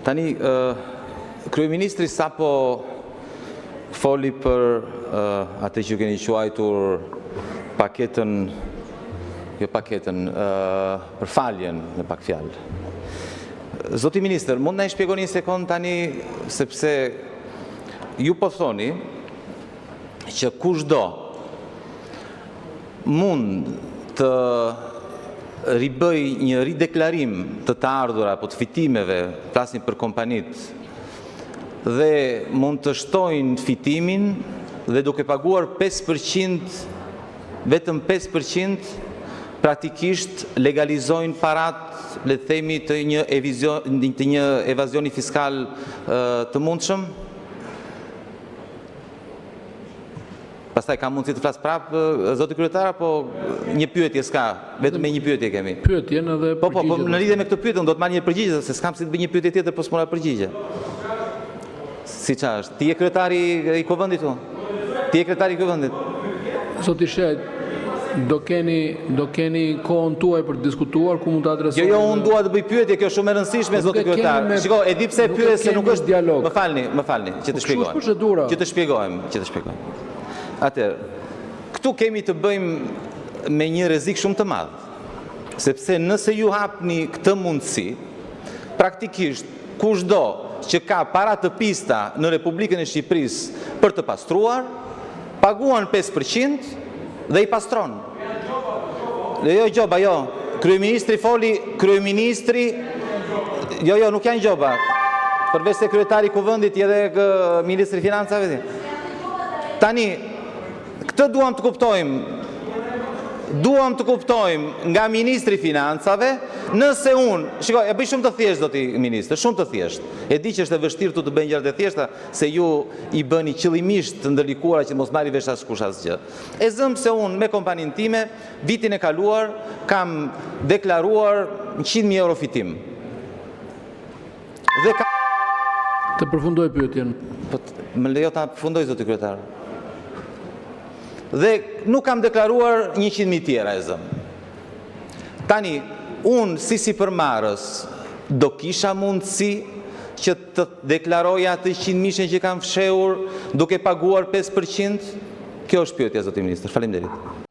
Tani, kryeministri sapo foli për atë që keni quajtur paketën, për faljen në pak fjalë. Zoti Ministër, mund na i shpjegoni një sekond tani, sepse ju po thoni që kushdo mund të ribëj një rideklarim të ardhura apo të fitimeve, flasin për kompanit, dhe mund të shtojnë fitimin dhe duke paguar 5%, vetëm 5%, praktikisht legalizojnë parat, le të themi, të një evazioni fiskal të mundshëm. Pastaj ka mundësi të flas prapë, zoti kryetar, apo një pyetje s'ka, vetëm me një pyetje kemi. Pyetjen edhe përgjigje. Po, në lidhje me këtë pyetje, unë do të marr një përgjigje, se s'kam si të bëj një pyetje tjetër, po s'mora përgjigje. Si qa është? Ti je kryetari i Kuvendit tu? Ti je kryetari i Kuvendit? Zoti Sheh, do keni kohën tuaj për të diskutuar ku mund të adresoni. Jo, unë dua të bëj pyetje, kjo është shumë e rëndësishme, zoti kryetar. Shiko, e di pse pyet se nuk është dialog. Më falni, që të shpjegojmë. Që të shpjegojmë. Atëherë, këtu kemi të bëjmë me një rrezik shumë të madh, sepse nëse ju hapni këtë mundësi, praktikisht kushdo që ka para të pista në Republikën e Shqipërisë për të pastruar, paguan 5% dhe i pastron. Jo gjoba, jo. Kryeministri foli, jo, nuk janë gjoba. Përveç se kryetari i Kuvendit edhe ministri i Financave. Tani, këtë duam të kuptojmë nga ministri i Financave, nëse unë, shiko, e bëj shumë të thjesht, zoti ministër, shumë të thjesht. E di që është e vështirë të bëjnë gjërat e thjeshta, se ju i bëni qëllimisht të ndërlikuara që mos marri vesh askush asgjë. E zëm se unë me kompaninë time, vitin e kaluar, kam deklaruar 100.000 euro fitim. Dhe ka... Të përfundoj pyetjen. Më lejo ta përfundoj, zoti kryetar. Dhe nuk kam deklaruar 100.000 tjera e zëm. Tani, unë si përmarrës do kisha mundësi që të deklaroja atë 100.000 që kam fshehur duke paguar 5%? Kjo është pyetja, zoti ministër. Faleminderit.